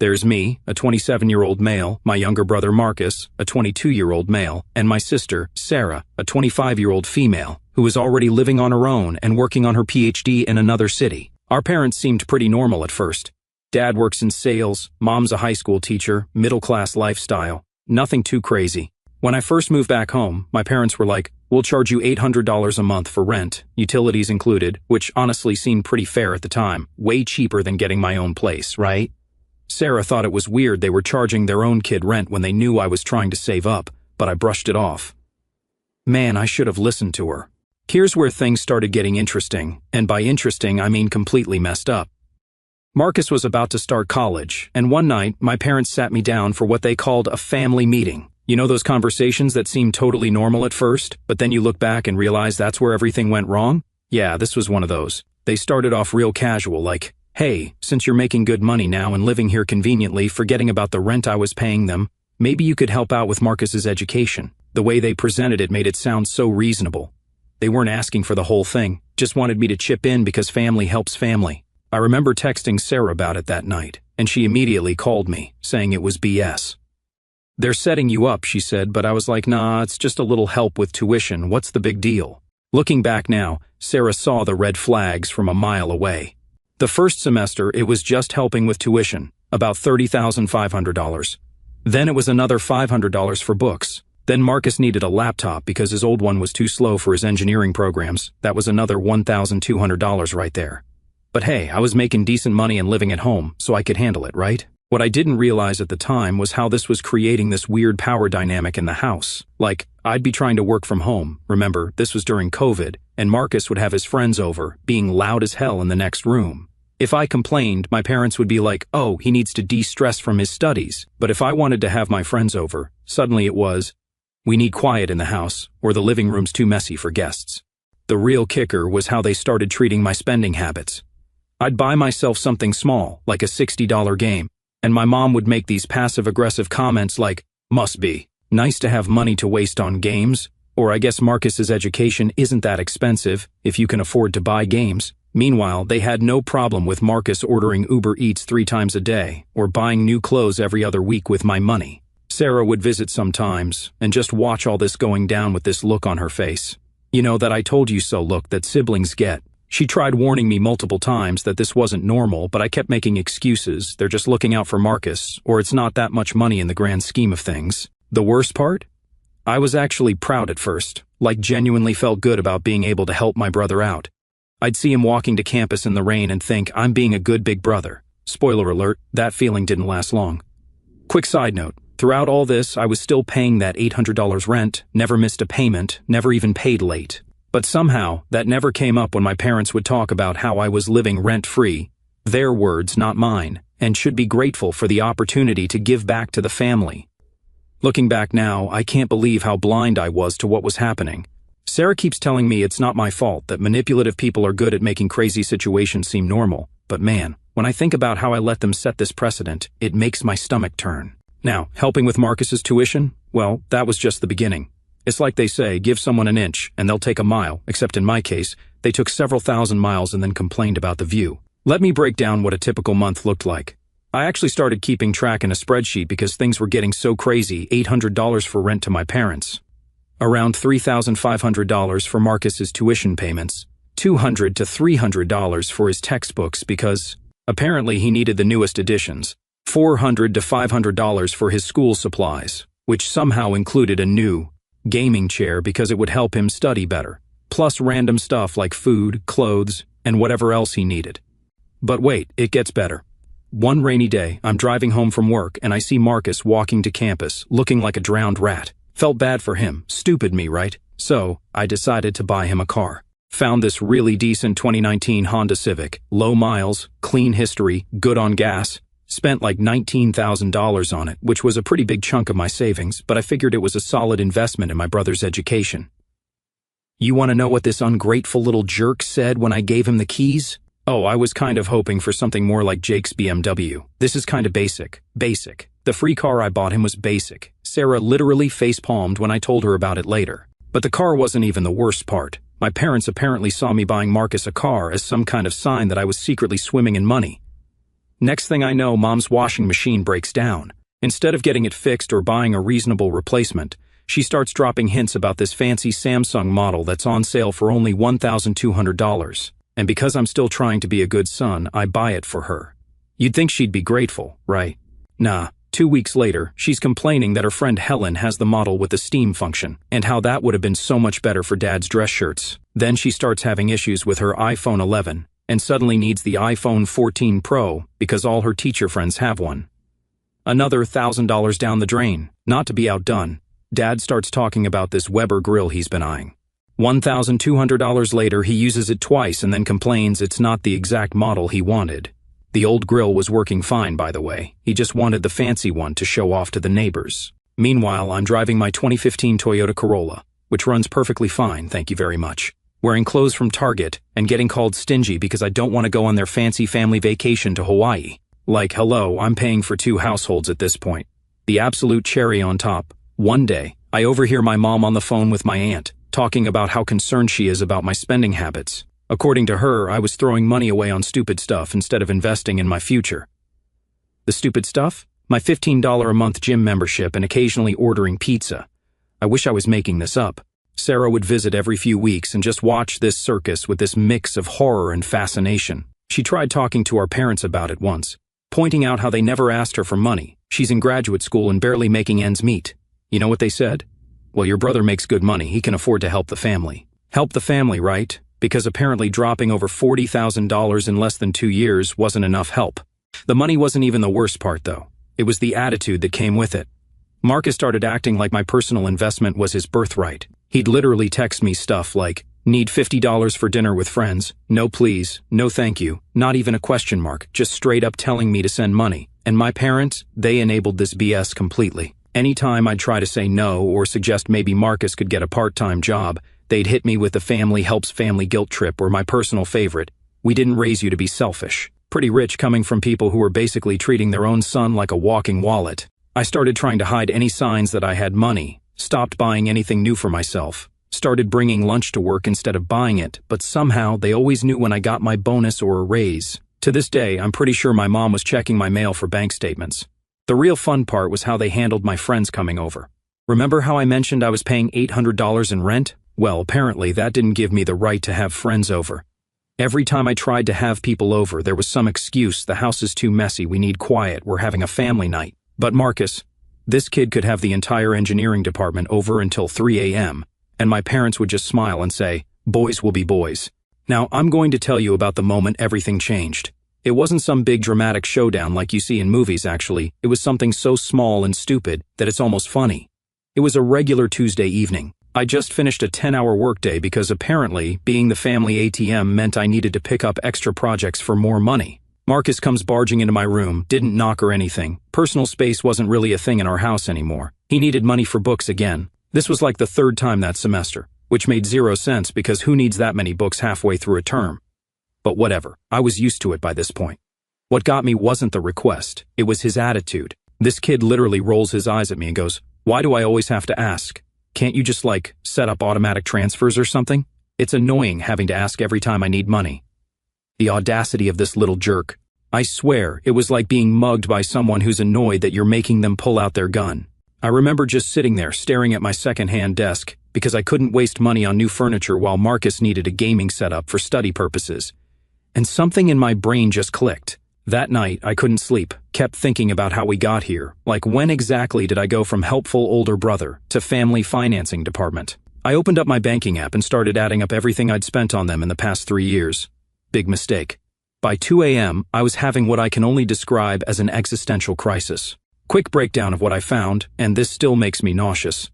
There's me, a 27-year-old male, my younger brother Marcus, a 22-year-old male, and my sister, Sarah, a 25-year-old female, who is already living on her own and working on her PhD in another city. Our parents seemed pretty normal at first. Dad works in sales, mom's a high school teacher, middle-class lifestyle. Nothing too crazy. When I first moved back home, my parents were like, "We'll charge you $800 a month for rent, utilities included," which honestly seemed pretty fair at the time, way cheaper than getting my own place, right? Sarah thought it was weird they were charging their own kid rent when they knew I was trying to save up, but I brushed it off. Man, I should have listened to her. Here's where things started getting interesting, and by interesting I mean completely messed up. Marcus was about to start college, and one night my parents sat me down for what they called a family meeting. You know those conversations that seem totally normal at first, but then you look back and realize that's where everything went wrong? Yeah, this was one of those. They started off real casual, like, "Hey, since you're making good money now and living here conveniently, forgetting about the rent I was paying them, maybe you could help out with Marcus's education." The way they presented it made it sound so reasonable. They weren't asking for the whole thing, just wanted me to chip in because family helps family. I remember texting Sarah about it that night, and she immediately called me, saying it was BS. "They're setting you up," she said, but I was like, "Nah, it's just a little help with tuition, what's the big deal?" Looking back now, Sarah saw the red flags from a mile away. The first semester, it was just helping with tuition, about $30,500. Then it was another $500 for books. Then Marcus needed a laptop because his old one was too slow for his engineering programs. That was another $1,200 right there. But hey, I was making decent money and living at home, so I could handle it, right? What I didn't realize at the time was how this was creating this weird power dynamic in the house. Like, I'd be trying to work from home. Remember, this was during COVID, and Marcus would have his friends over, being loud as hell in the next room. If I complained, my parents would be like, "Oh, he needs to de-stress from his studies." But if I wanted to have my friends over, suddenly it was, "We need quiet in the house, or the living room's too messy for guests." The real kicker was how they started treating my spending habits. I'd buy myself something small, like a $60 game, and my mom would make these passive-aggressive comments like, "Must be nice to have money to waste on games," or "I guess Marcus's education isn't that expensive if you can afford to buy games." Meanwhile, they had no problem with Marcus ordering Uber Eats 3 times a day, or buying new clothes every other week with my money. Sarah would visit sometimes, and just watch all this going down with this look on her face. You know, that "I told you so" look that siblings get. She tried warning me multiple times that this wasn't normal, but I kept making excuses. They're just looking out for Marcus, or it's not that much money in the grand scheme of things. The worst part? I was actually proud at first, like genuinely felt good about being able to help my brother out. I'd see him walking to campus in the rain and think, I'm being a good big brother. Spoiler alert, that feeling didn't last long. Quick side note, throughout all this, I was still paying that $800 rent, never missed a payment, never even paid late. But somehow, that never came up when my parents would talk about how I was living rent-free. Their words, not mine, and should be grateful for the opportunity to give back to the family. Looking back now, I can't believe how blind I was to what was happening. Sarah keeps telling me it's not my fault, that manipulative people are good at making crazy situations seem normal. But man, when I think about how I let them set this precedent, it makes my stomach turn. Now, helping with Marcus's tuition? Well, that was just the beginning. It's like they say, give someone an inch, and they'll take a mile, except in my case, they took several thousand miles and then complained about the view. Let me break down what a typical month looked like. I actually started keeping track in a spreadsheet because things were getting so crazy. $800 for rent to my parents. Around $3,500 for Marcus's tuition payments. $200 to $300 for his textbooks because, apparently he needed the newest editions. $400 to $500 for his school supplies, which somehow included a new gaming chair because it would help him study better. Plus random stuff like food, clothes, and whatever else he needed. But wait, it gets better. One rainy day, I'm driving home from work and I see Marcus walking to campus, looking like a drowned rat. Felt bad for him, stupid me, right? So, I decided to buy him a car. Found this really decent 2019 Honda Civic, low miles, clean history, good on gas. Spent like $19,000 on it, which was a pretty big chunk of my savings, but I figured it was a solid investment in my brother's education. You want to know what this ungrateful little jerk said when I gave him the keys? Oh, I was kind of hoping for something more like Jake's BMW. This is kind of basic. Basic. The free car I bought him was basic. Sarah literally face-palmed when I told her about it later. But the car wasn't even the worst part. My parents apparently saw me buying Marcus a car as some kind of sign that I was secretly swimming in money. Next thing I know, Mom's washing machine breaks down. Instead of getting it fixed or buying a reasonable replacement, she starts dropping hints about this fancy Samsung model that's on sale for only $1,200. And because I'm still trying to be a good son, I buy it for her. You'd think she'd be grateful, right? Nah. 2 weeks later, she's complaining that her friend Helen has the model with the steam function, and how that would have been so much better for Dad's dress shirts. Then she starts having issues with her iPhone 11, and suddenly needs the iPhone 14 Pro because all her teacher friends have one. Another $1,000 down the drain. Not to be outdone, Dad starts talking about this Weber grill he's been eyeing. $1,200 later, he uses it twice and then complains it's not the exact model he wanted. The old grill was working fine, by the way. He just wanted the fancy one to show off to the neighbors. Meanwhile, I'm driving my 2015 Toyota Corolla, which runs perfectly fine, thank you very much, wearing clothes from Target and getting called stingy because I don't want to go on their fancy family vacation to Hawaii. Like, hello, I'm paying for 2 households at this point. The absolute cherry on top. One day, I overhear my mom on the phone with my aunt, talking about how concerned she is about my spending habits. According to her, I was throwing money away on stupid stuff instead of investing in my future. The stupid stuff? My $15 a month gym membership and occasionally ordering pizza. I wish I was making this up. Sarah would visit every few weeks and just watch this circus with this mix of horror and fascination. She tried talking to our parents about it once, pointing out how they never asked her for money. She's in graduate school and barely making ends meet. You know what they said? Well, your brother makes good money. He can afford to help the family. Help the family, right? Because apparently dropping over $40,000 in less than 2 years wasn't enough help. The money wasn't even the worst part, though. It was the attitude that came with it. Marcus started acting like my personal investment was his birthright. He'd literally text me stuff like, need $50 for dinner with friends, no please, no thank you, not even a question mark, just straight up telling me to send money. And my parents, they enabled this BS completely. Anytime I'd try to say no or suggest maybe Marcus could get a part-time job, they'd hit me with the family helps family guilt trip or my personal favorite, we didn't raise you to be selfish. Pretty rich coming from people who were basically treating their own son like a walking wallet. I started trying to hide any signs that I had money, stopped buying anything new for myself, started bringing lunch to work instead of buying it, but somehow they always knew when I got my bonus or a raise. To this day, I'm pretty sure my mom was checking my mail for bank statements. The real fun part was how they handled my friends coming over. Remember how I mentioned I was paying $800 in rent? Well, apparently that didn't give me the right to have friends over. Every time I tried to have people over, there was some excuse, the house is too messy, we need quiet, we're having a family night. But Marcus, this kid could have the entire engineering department over until 3 a.m., and my parents would just smile and say, boys will be boys. Now, I'm going to tell you about the moment everything changed. It wasn't some big dramatic showdown like you see in movies, actually. It was something so small and stupid that it's almost funny. It was a regular Tuesday evening. I just finished a 10-hour workday because apparently, being the family ATM meant I needed to pick up extra projects for more money. Marcus comes barging into my room, didn't knock or anything. Personal space wasn't really a thing in our house anymore. He needed money for books again. This was like the 3rd time that semester, which made 0 sense because who needs that many books halfway through a term? But whatever, I was used to it by this point. What got me wasn't the request, it was his attitude. This kid literally rolls his eyes at me and goes, why do I always have to ask? Can't you just set up automatic transfers or something? It's annoying having to ask every time I need money. The audacity of this little jerk. I swear, it was like being mugged by someone who's annoyed that you're making them pull out their gun. I remember just sitting there staring at my second-hand desk because I couldn't waste money on new furniture while Marcus needed a gaming setup for study purposes. And something in my brain just clicked. That night, I couldn't sleep, kept thinking about how we got here, like when exactly did I go from helpful older brother to family financing department. I opened up my banking app and started adding up everything I'd spent on them in the past 3 years. Big mistake. By 2 a.m., I was having what I can only describe as an existential crisis. Quick breakdown of what I found, and this still makes me nauseous.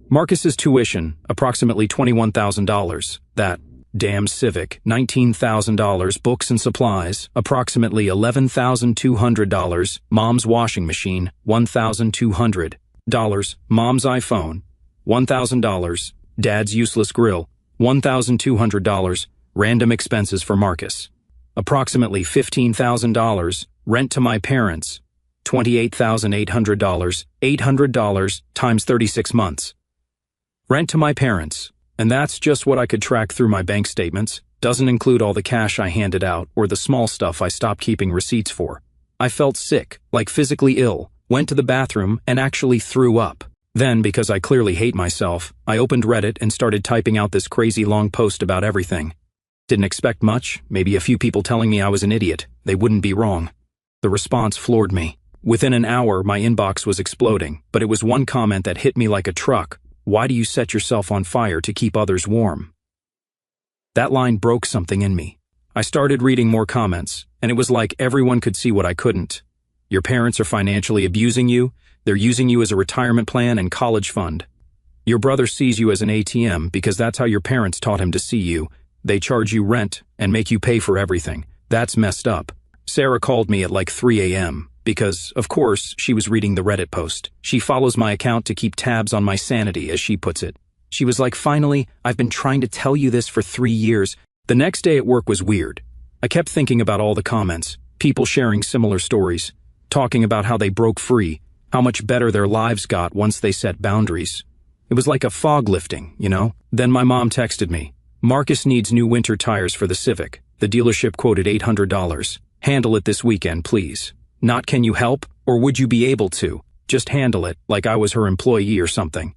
Marcus's tuition, approximately $21,000. That damn Civic, $19,000. Books and supplies, approximately $11,200. Mom's washing machine, $1,200. Mom's iPhone, $1,000. Dad's useless grill, $1,200. Random expenses for Marcus. Approximately $15,000. Rent to my parents, $28,800. $800 times 36 months. Rent to my parents. And that's just what I could track through my bank statements. Doesn't include all the cash I handed out or the small stuff I stopped keeping receipts for. I felt sick, like physically ill, went to the bathroom, and actually threw up. Then, because I clearly hate myself, I opened Reddit and started typing out this crazy long post about everything. Didn't expect much, maybe a few people telling me I was an idiot. They wouldn't be wrong. The response floored me. Within an hour, my inbox was exploding, but it was one comment that hit me like a truck. Why do you set yourself on fire to keep others warm? That line broke something in me. I started reading more comments, and it was like everyone could see what I couldn't. Your parents are financially abusing you. They're using you as a retirement plan and college fund. Your brother sees you as an ATM because that's how your parents taught him to see you. They charge you rent and make you pay for everything. That's messed up. Sarah called me at like 3 a.m. because, of course, she was reading the Reddit post. She follows my account to keep tabs on my sanity, as she puts it. She was like, finally, I've been trying to tell you this for 3 years. The next day at work was weird. I kept thinking about all the comments, people sharing similar stories, talking about how they broke free, how much better their lives got once they set boundaries. It was like a fog lifting, you know? Then my mom texted me. Marcus needs new winter tires for the Civic. The dealership quoted $800. Handle it this weekend, please. Not can you help, or would you be able to? Just handle it, like I was her employee or something.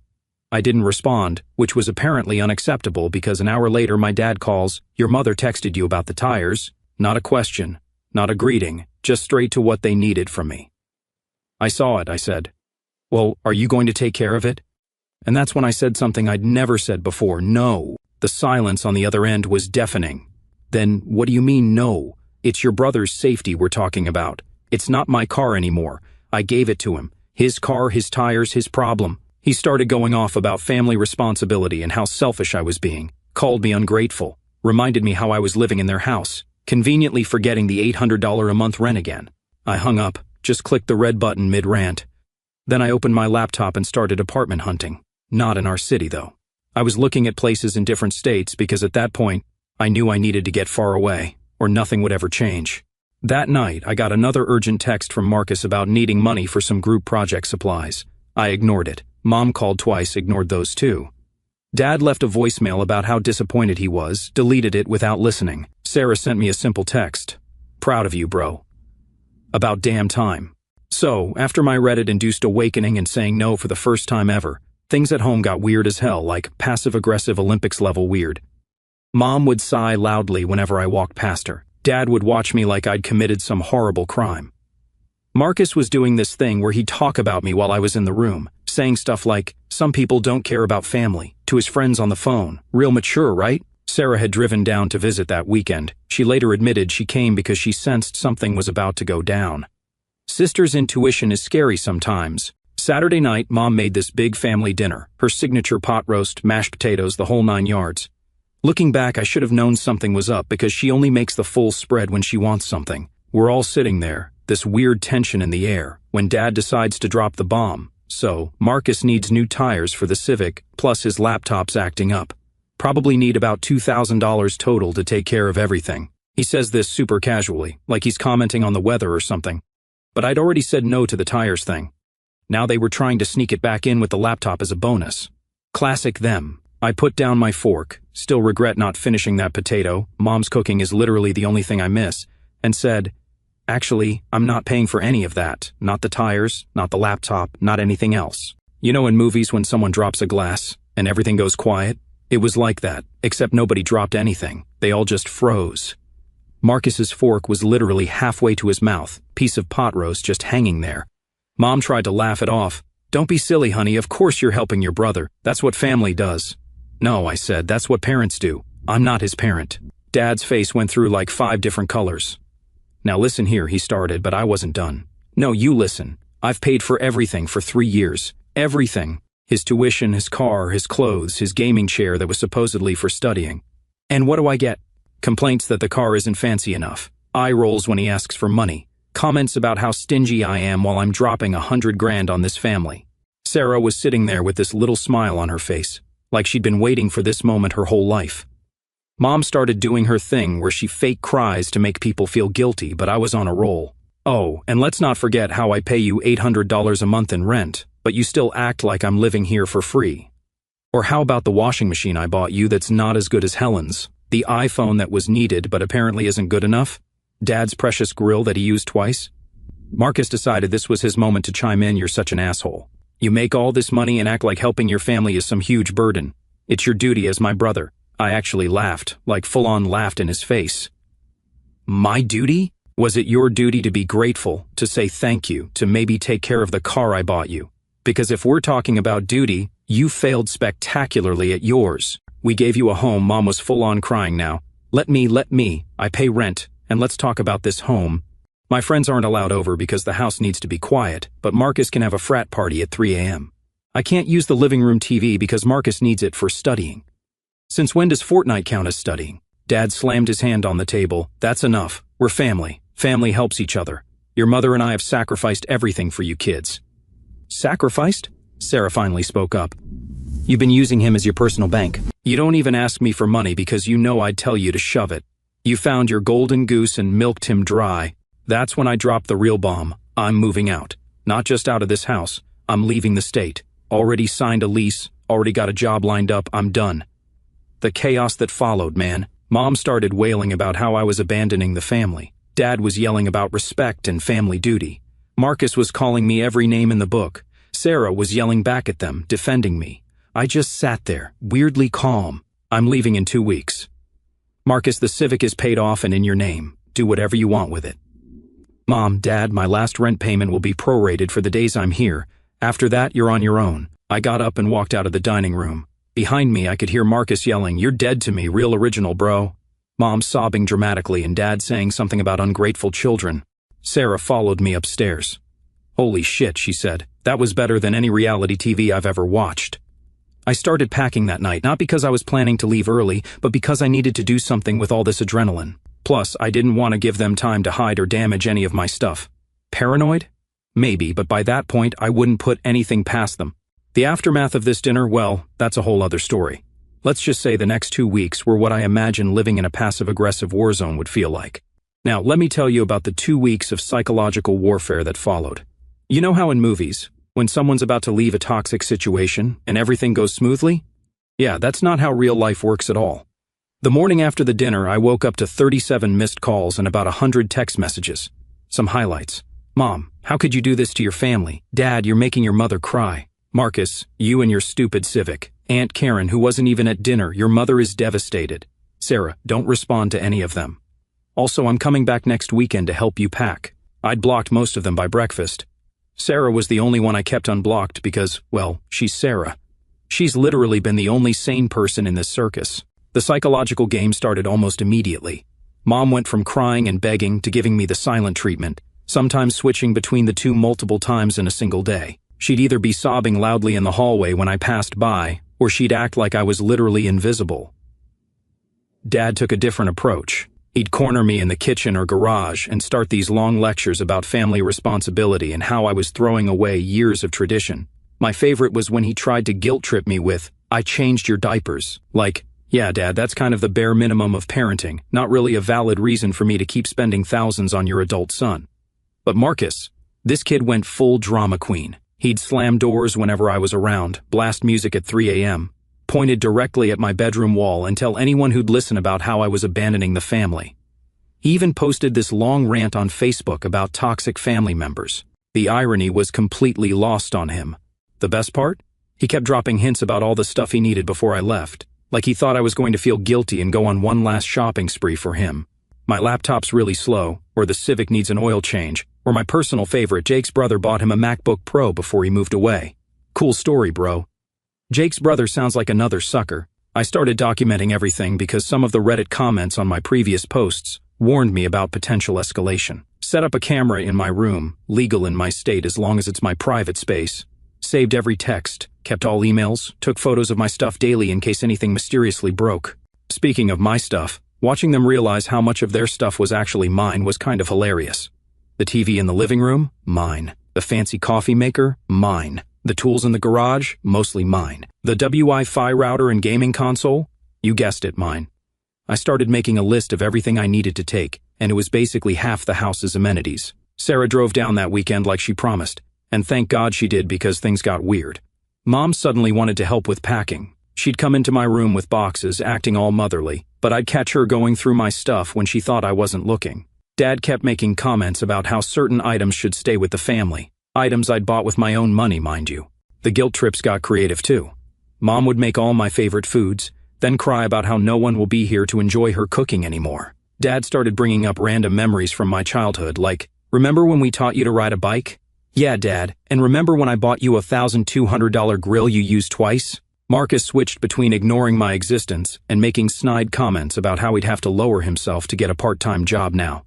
I didn't respond, which was apparently unacceptable because an hour later my dad calls, your mother texted you about the tires. Not a question, not a greeting, just straight to what they needed from me. I saw it, I said. Well, are you going to take care of it? And that's when I said something I'd never said before, no. The silence on the other end was deafening. Then, what do you mean, no? It's your brother's safety we're talking about. It's not my car anymore. I gave it to him. His car, his tires, his problem. He started going off about family responsibility and how selfish I was being. Called me ungrateful. Reminded me how I was living in their house. Conveniently forgetting the $800 a month rent again. I hung up, just clicked the red button mid-rant. Then I opened my laptop and started apartment hunting. Not in our city, though. I was looking at places in different states because at that point, I knew I needed to get far away, or nothing would ever change. That night, I got another urgent text from Marcus about needing money for some group project supplies. I ignored it. Mom called twice, ignored those too. Dad left a voicemail about how disappointed he was, deleted it without listening. Sarah sent me a simple text. Proud of you, bro. About damn time. So, after my Reddit-induced awakening and saying no for the first time ever, things at home got weird as hell, like passive-aggressive Olympics-level weird. Mom would sigh loudly whenever I walked past her. Dad would watch me like I'd committed some horrible crime. Marcus was doing this thing where he'd talk about me while I was in the room, saying stuff like, some people don't care about family, to his friends on the phone. Real mature, right? Sarah had driven down to visit that weekend. She later admitted she came because she sensed something was about to go down. Sister's intuition is scary sometimes. Saturday night, Mom made this big family dinner, her signature pot roast, mashed potatoes, the whole 9 yards. Looking back, I should have known something was up because she only makes the full spread when she wants something. We're all sitting there, this weird tension in the air, when Dad decides to drop the bomb. So, Marcus needs new tires for the Civic, plus his laptop's acting up. Probably need about $2,000 total to take care of everything. He says this super casually, like he's commenting on the weather or something. But I'd already said no to the tires thing. Now they were trying to sneak it back in with the laptop as a bonus. Classic them. I put down my fork, still regret not finishing that potato, Mom's cooking is literally the only thing I miss, and said, actually, I'm not paying for any of that. Not the tires, not the laptop, not anything else. You know in movies when someone drops a glass and everything goes quiet? It was like that, except nobody dropped anything. They all just froze. Marcus's fork was literally halfway to his mouth, piece of pot roast just hanging there. Mom tried to laugh it off. Don't be silly, honey, of course you're helping your brother. That's what family does. No, I said, that's what parents do. I'm not his parent. Dad's face went through like 5 different colors. Now listen here, he started, but I wasn't done. No, you listen. I've paid for everything for 3 years. Everything. His tuition, his car, his clothes, his gaming chair that was supposedly for studying. And what do I get? Complaints that the car isn't fancy enough. Eye rolls when he asks for money. Comments about how stingy I am while I'm dropping $100 grand on this family. Sarah was sitting there with this little smile on her face, like she'd been waiting for this moment her whole life. Mom started doing her thing where she fake cries to make people feel guilty, but I was on a roll. Oh, and let's not forget how I pay you $800 a month in rent, but you still act like I'm living here for free. Or how about the washing machine I bought you that's not as good as Helen's? The iPhone that was needed but apparently isn't good enough? Dad's precious grill that he used twice? Marcus decided this was his moment to chime in. You're such an asshole. You make all this money and act like helping your family is some huge burden. It's your duty as my brother. I actually laughed, like full-on laughed in his face. My duty? Was it your duty to be grateful, to say thank you, to maybe take care of the car I bought you? Because if we're talking about duty, you failed spectacularly at yours. We gave you a home. Mom was full-on crying now. Let me. I pay rent, and let's talk about this home. My friends aren't allowed over because the house needs to be quiet, but Marcus can have a frat party at 3 a.m. I can't use the living room TV because Marcus needs it for studying. Since when does Fortnite count as studying? Dad slammed his hand on the table. That's enough. We're family. Family helps each other. Your mother and I have sacrificed everything for you kids. Sacrificed? Sarah finally spoke up. You've been using him as your personal bank. You don't even ask me for money because you know I'd tell you to shove it. You found your golden goose and milked him dry. That's when I dropped the real bomb. I'm moving out. Not just out of this house. I'm leaving the state. Already signed a lease. Already got a job lined up. I'm done. The chaos that followed, man. Mom started wailing about how I was abandoning the family. Dad was yelling about respect and family duty. Marcus was calling me every name in the book. Sarah was yelling back at them, defending me. I just sat there, weirdly calm. I'm leaving in 2 weeks. Marcus, the Civic is paid off and in your name. Do whatever you want with it. Mom, Dad, my last rent payment will be prorated for the days I'm here. After that, you're on your own. I got up and walked out of the dining room. Behind me, I could hear Marcus yelling, "You're dead to me, real original, bro." Mom sobbing dramatically and Dad saying something about ungrateful children. Sarah followed me upstairs. Holy shit, she said. That was better than any reality TV I've ever watched. I started packing that night, not because I was planning to leave early, but because I needed to do something with all this adrenaline. Plus, I didn't want to give them time to hide or damage any of my stuff. Paranoid? Maybe, but by that point, I wouldn't put anything past them. The aftermath of this dinner, well, that's a whole other story. Let's just say the next 2 weeks were what I imagine living in a passive-aggressive war zone would feel like. Now, let me tell you about the 2 weeks of psychological warfare that followed. You know how in movies, when someone's about to leave a toxic situation and everything goes smoothly? Yeah, that's not how real life works at all. The morning after the dinner, I woke up to 37 missed calls and about 100 text messages. Some highlights. Mom, how could you do this to your family? Dad, you're making your mother cry. Marcus, you and your stupid Civic. Aunt Karen, who wasn't even at dinner, your mother is devastated. Sarah, don't respond to any of them. Also, I'm coming back next weekend to help you pack. I'd blocked most of them by breakfast. Sarah was the only one I kept unblocked because, well, she's Sarah. She's literally been the only sane person in this circus. The psychological game started almost immediately. Mom went from crying and begging to giving me the silent treatment, sometimes switching between the two multiple times in a single day. She'd either be sobbing loudly in the hallway when I passed by, or she'd act like I was literally invisible. Dad took a different approach. He'd corner me in the kitchen or garage and start these long lectures about family responsibility and how I was throwing away years of tradition. My favorite was when he tried to guilt-trip me with, "I changed your diapers." Like, yeah, Dad, that's kind of the bare minimum of parenting, not really a valid reason for me to keep spending thousands on your adult son. But Marcus, this kid went full drama queen. He'd slam doors whenever I was around, blast music at 3 a.m., pointed directly at my bedroom wall and tell anyone who'd listen about how I was abandoning the family. He even posted this long rant on Facebook about toxic family members. The irony was completely lost on him. The best part? He kept dropping hints about all the stuff he needed before I left, like he thought I was going to feel guilty and go on one last shopping spree for him. My laptop's really slow, or the Civic needs an oil change, or my personal favorite, Jake's brother bought him a MacBook Pro before he moved away. Cool story, bro. Jake's brother sounds like another sucker. I started documenting everything because some of the Reddit comments on my previous posts warned me about potential escalation. Set up a camera in my room, legal in my state as long as it's my private space. Saved every text, kept all emails, took photos of my stuff daily in case anything mysteriously broke. Speaking of my stuff, watching them realize how much of their stuff was actually mine was kind of hilarious. The TV in the living room? Mine. The fancy coffee maker? Mine. The tools in the garage? Mostly mine. The Wi-Fi router and gaming console? You guessed it, mine. I started making a list of everything I needed to take, and it was basically half the house's amenities. Sarah drove down that weekend like she promised, and thank God she did because things got weird. Mom suddenly wanted to help with packing. She'd come into my room with boxes, acting all motherly, but I'd catch her going through my stuff when she thought I wasn't looking. Dad kept making comments about how certain items should stay with the family. Items I'd bought with my own money, mind you. The guilt trips got creative too. Mom would make all my favorite foods, then cry about how no one will be here to enjoy her cooking anymore. Dad started bringing up random memories from my childhood, like, "Remember when we taught you to ride a bike?" "Yeah, Dad, and remember when I bought you a $1,200 grill you used twice?" Marcus switched between ignoring my existence and making snide comments about how he'd have to lower himself to get a part-time job now.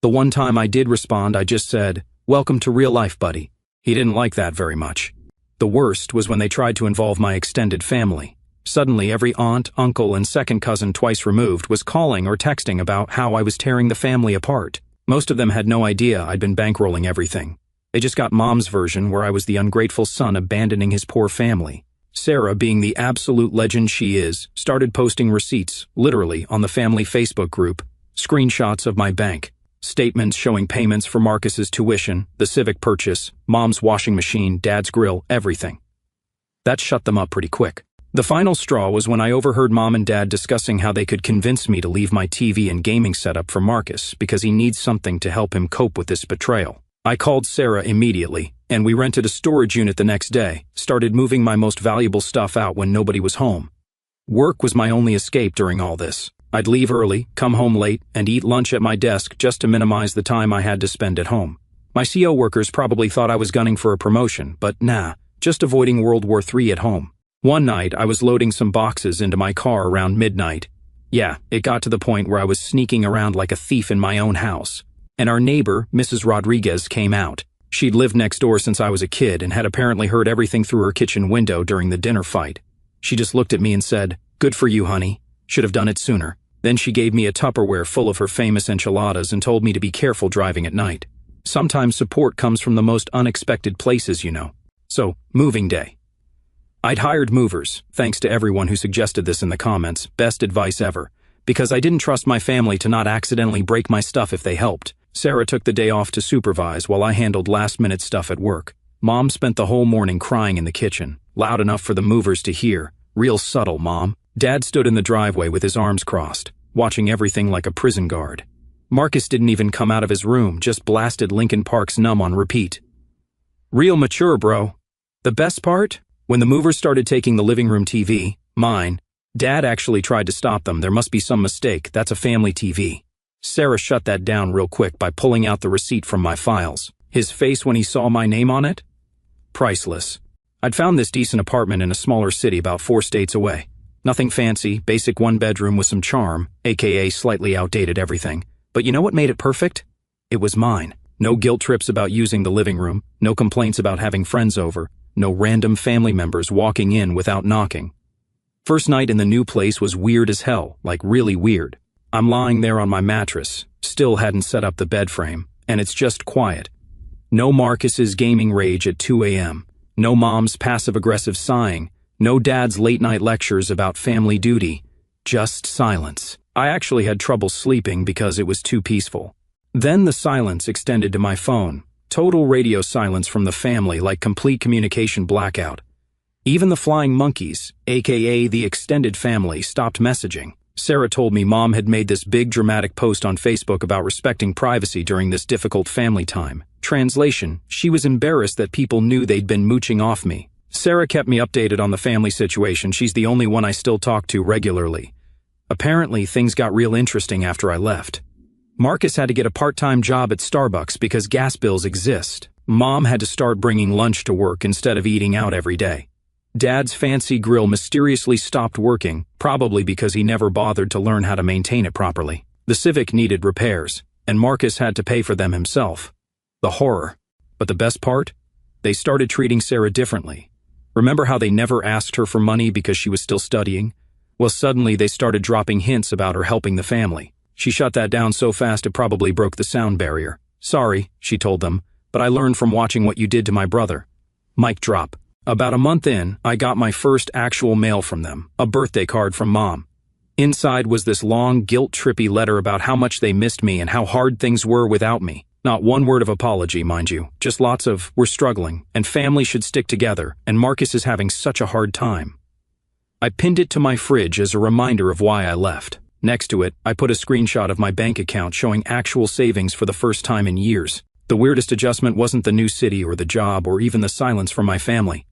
The one time I did respond, I just said, "Welcome to real life, buddy." He didn't like that very much. The worst was when they tried to involve my extended family. Suddenly, every aunt, uncle, and second cousin twice removed was calling or texting about how I was tearing the family apart. Most of them had no idea I'd been bankrolling everything. They just got Mom's version, where I was the ungrateful son abandoning his poor family. Sarah, being the absolute legend she is, started posting receipts, literally, on the family Facebook group, screenshots of my bank, statements showing payments for Marcus's tuition, the Civic purchase, Mom's washing machine, Dad's grill, everything. That shut them up pretty quick. The final straw was when I overheard Mom and Dad discussing how they could convince me to leave my TV and gaming setup for Marcus because he needs something to help him cope with this betrayal. I called Sarah immediately, and we rented a storage unit the next day, started moving my most valuable stuff out when nobody was home. Work was my only escape during all this. I'd leave early, come home late, and eat lunch at my desk just to minimize the time I had to spend at home. My CO workers probably thought I was gunning for a promotion, but nah, just avoiding World War III at home. One night, I was loading some boxes into my car around midnight. Yeah, it got to the point where I was sneaking around like a thief in my own house. And our neighbor, Mrs. Rodriguez, came out. She'd lived next door since I was a kid and had apparently heard everything through her kitchen window during the dinner fight. She just looked at me and said, "Good for you, honey. Should have done it sooner." Then she gave me a Tupperware full of her famous enchiladas and told me to be careful driving at night. Sometimes support comes from the most unexpected places, you know. So, moving day. I'd hired movers, thanks to everyone who suggested this in the comments, best advice ever, because I didn't trust my family to not accidentally break my stuff if they helped. Sarah took the day off to supervise while I handled last-minute stuff at work. Mom spent the whole morning crying in the kitchen, loud enough for the movers to hear. Real subtle, Mom. Dad stood in the driveway with his arms crossed, watching everything like a prison guard. Marcus didn't even come out of his room, just blasted Linkin Park's Numb on repeat. Real mature, bro. The best part? When the movers started taking the living room TV, mine, Dad actually tried to stop them. There must be some mistake. That's a family TV. Sarah shut that down real quick by pulling out the receipt from my files. His face when he saw my name on it? Priceless. I'd found this decent apartment in a smaller city about 4 states away. Nothing fancy, basic 1-bedroom with some charm, aka slightly outdated everything. But you know what made it perfect? It was mine. No guilt trips about using the living room, no complaints about having friends over, no random family members walking in without knocking. First night in the new place was weird as hell, like really weird. I'm lying there on my mattress, still hadn't set up the bed frame, and it's just quiet. No Marcus's gaming rage at 2 a.m., no Mom's passive-aggressive sighing, no Dad's late-night lectures about family duty, just silence. I actually had trouble sleeping because it was too peaceful. Then the silence extended to my phone, total radio silence from the family, like complete communication blackout. Even the flying monkeys, aka the extended family, stopped messaging. Sarah told me Mom had made this big dramatic post on Facebook about respecting privacy during this difficult family time. Translation, she was embarrassed that people knew they'd been mooching off me. Sarah kept me updated on the family situation. She's the only one I still talk to regularly. Apparently, things got real interesting after I left. Marcus had to get a part-time job at Starbucks because gas bills exist. Mom had to start bringing lunch to work instead of eating out every day. Dad's fancy grill mysteriously stopped working, probably because he never bothered to learn how to maintain it properly. The Civic needed repairs, and Marcus had to pay for them himself. The horror. But the best part? They started treating Sarah differently. Remember how they never asked her for money because she was still studying? Well, suddenly they started dropping hints about her helping the family. She shut that down so fast it probably broke the sound barrier. "Sorry," she told them, "but I learned from watching what you did to my brother." Mic drop. About a month in, I got my first actual mail from them, a birthday card from Mom. Inside was this long, guilt-trippy letter about how much they missed me and how hard things were without me. Not one word of apology, mind you, just lots of, "We're struggling, and family should stick together, and Marcus is having such a hard time." I pinned it to my fridge as a reminder of why I left. Next to it, I put a screenshot of my bank account showing actual savings for the first time in years. The weirdest adjustment wasn't the new city or the job or even the silence from my family.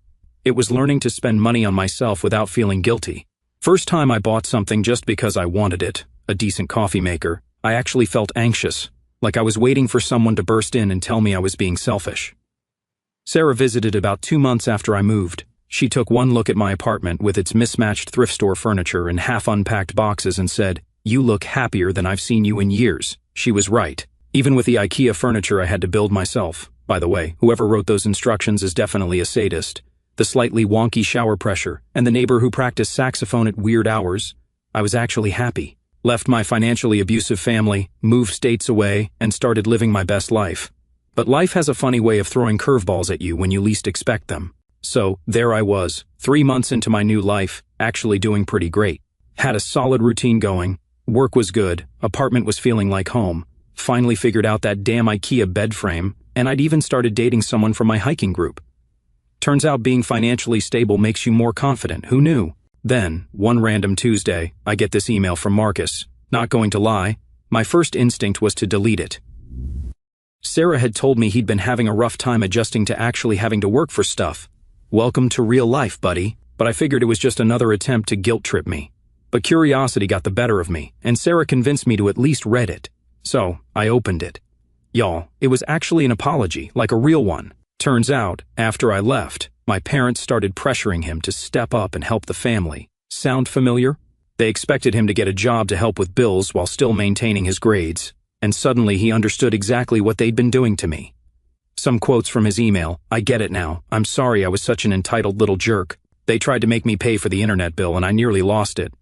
It was learning to spend money on myself without feeling guilty. First time I bought something just because I wanted it, a decent coffee maker, I actually felt anxious, like I was waiting for someone to burst in and tell me I was being selfish. Sarah visited about 2 months after I moved. She took one look at my apartment with its mismatched thrift store furniture and half-unpacked boxes and said, "You look happier than I've seen you in years." She was right. Even with the IKEA furniture I had to build myself. By the way, whoever wrote those instructions is definitely a sadist. The slightly wonky shower pressure, and the neighbor who practiced saxophone at weird hours. I was actually happy. Left my financially abusive family, moved states away, and started living my best life. But life has a funny way of throwing curveballs at you when you least expect them. So, there I was, 3 months into my new life, actually doing pretty great. Had a solid routine going, work was good, apartment was feeling like home, finally figured out that damn IKEA bed frame, and I'd even started dating someone from my hiking group. Turns out being financially stable makes you more confident, who knew? Then, one random Tuesday, I get this email from Marcus. Not going to lie, my first instinct was to delete it. Sarah had told me he'd been having a rough time adjusting to actually having to work for stuff. Welcome to real life, buddy. But I figured it was just another attempt to guilt trip me. But curiosity got the better of me, and Sarah convinced me to at least read it. So, I opened it. Y'all, it was actually an apology, like a real one. Turns out, after I left, my parents started pressuring him to step up and help the family. Sound familiar? They expected him to get a job to help with bills while still maintaining his grades, and suddenly he understood exactly what they'd been doing to me. Some quotes from his email. "I get it now. I'm sorry I was such an entitled little jerk. They tried to make me pay for the internet bill and I nearly lost it.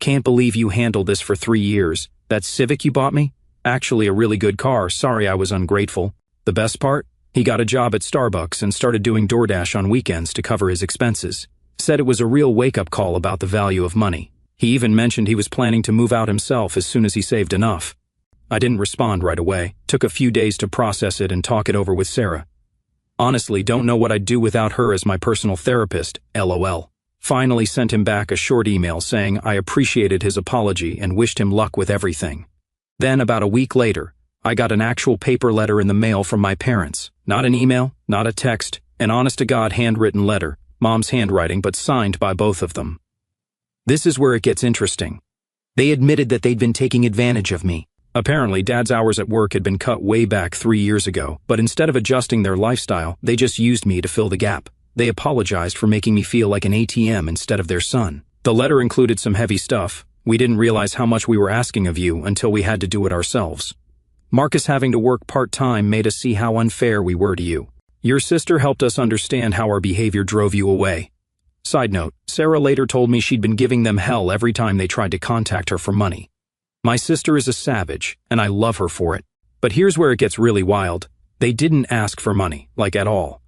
Can't believe you handled this for 3 years. That Civic you bought me? Actually a really good car. Sorry I was ungrateful." The best part? He got a job at Starbucks and started doing DoorDash on weekends to cover his expenses. Said it was a real wake-up call about the value of money. He even mentioned he was planning to move out himself as soon as he saved enough. I didn't respond right away. Took a few days to process it and talk it over with Sarah. Honestly, don't know what I'd do without her as my personal therapist, LOL. Finally sent him back a short email saying I appreciated his apology and wished him luck with everything. Then about a week later, I got an actual paper letter in the mail from my parents. Not an email, not a text, an honest-to-God handwritten letter, Mom's handwriting but signed by both of them. This is where it gets interesting. They admitted that they'd been taking advantage of me. Apparently, Dad's hours at work had been cut way back 3 years ago, but instead of adjusting their lifestyle, they just used me to fill the gap. They apologized for making me feel like an ATM instead of their son. The letter included some heavy stuff. We didn't realize how much we were asking of you until we had to do it ourselves. Marcus having to work part-time made us see how unfair we were to you. Your sister helped us understand how our behavior drove you away. Side note, Sarah later told me she'd been giving them hell every time they tried to contact her for money. My sister is a savage, and I love her for it. But here's where it gets really wild. They didn't ask for money, like at all.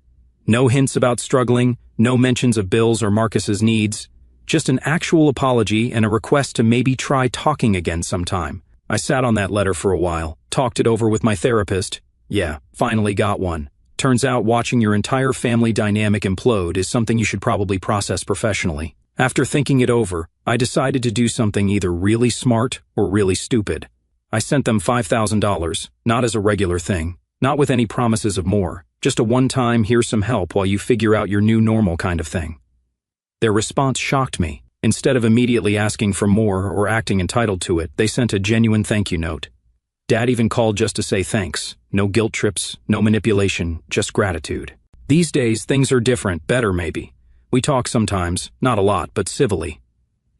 No hints about struggling, no mentions of bills or Marcus's needs. Just an actual apology and a request to maybe try talking again sometime. I sat on that letter for a while, talked it over with my therapist. Yeah, finally got one. Turns out watching your entire family dynamic implode is something you should probably process professionally. After thinking it over, I decided to do something either really smart or really stupid. I sent them $5,000, not as a regular thing, not with any promises of more, just a one-time here's some help while you figure out your new normal kind of thing. Their response shocked me. Instead of immediately asking for more or acting entitled to it, they sent a genuine thank you note. Dad even called just to say thanks. No guilt trips, no manipulation, just gratitude. These days, things are different, better maybe. We talk sometimes, not a lot, but civilly.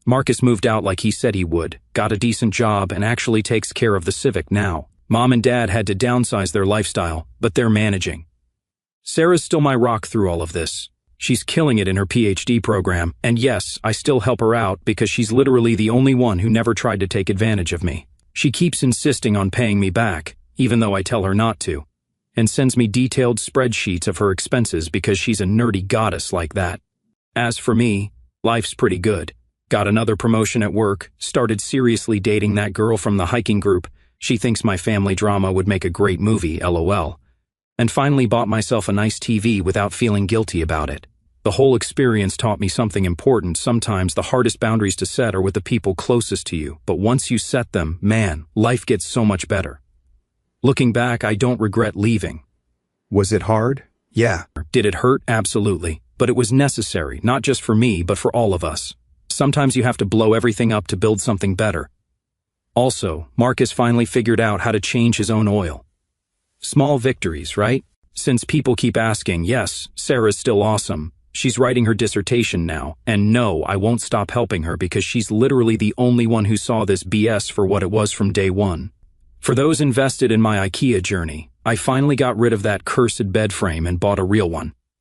Marcus moved out like he said he would, got a decent job, and actually takes care of the Civic now. Mom and Dad had to downsize their lifestyle, but they're managing. Sarah's still my rock through all of this. She's killing it in her PhD program, and yes, I still help her out because she's literally the only one who never tried to take advantage of me. She keeps insisting on paying me back, even though I tell her not to, and sends me detailed spreadsheets of her expenses because she's a nerdy goddess like that. As for me, life's pretty good. Got another promotion at work, started seriously dating that girl from the hiking group. She thinks my family drama would make a great movie, LOL. And finally bought myself a nice TV without feeling guilty about it. The whole experience taught me something important. Sometimes the hardest boundaries to set are with the people closest to you, but once you set them, man, life gets so much better. Looking back, I don't regret leaving. Was it hard? Yeah. Did it hurt? Absolutely. But it was necessary, not just for me, but for all of us. Sometimes you have to blow everything up to build something better. Also, Marcus finally figured out how to change his own oil. Small victories, right? Since people keep asking, yes, Sarah's still awesome. She's writing her dissertation now, and no, I won't stop helping her because she's literally the only one who saw this BS for what it was from day one. For those invested in my IKEA journey, I finally got rid of that cursed bed frame and bought a real one.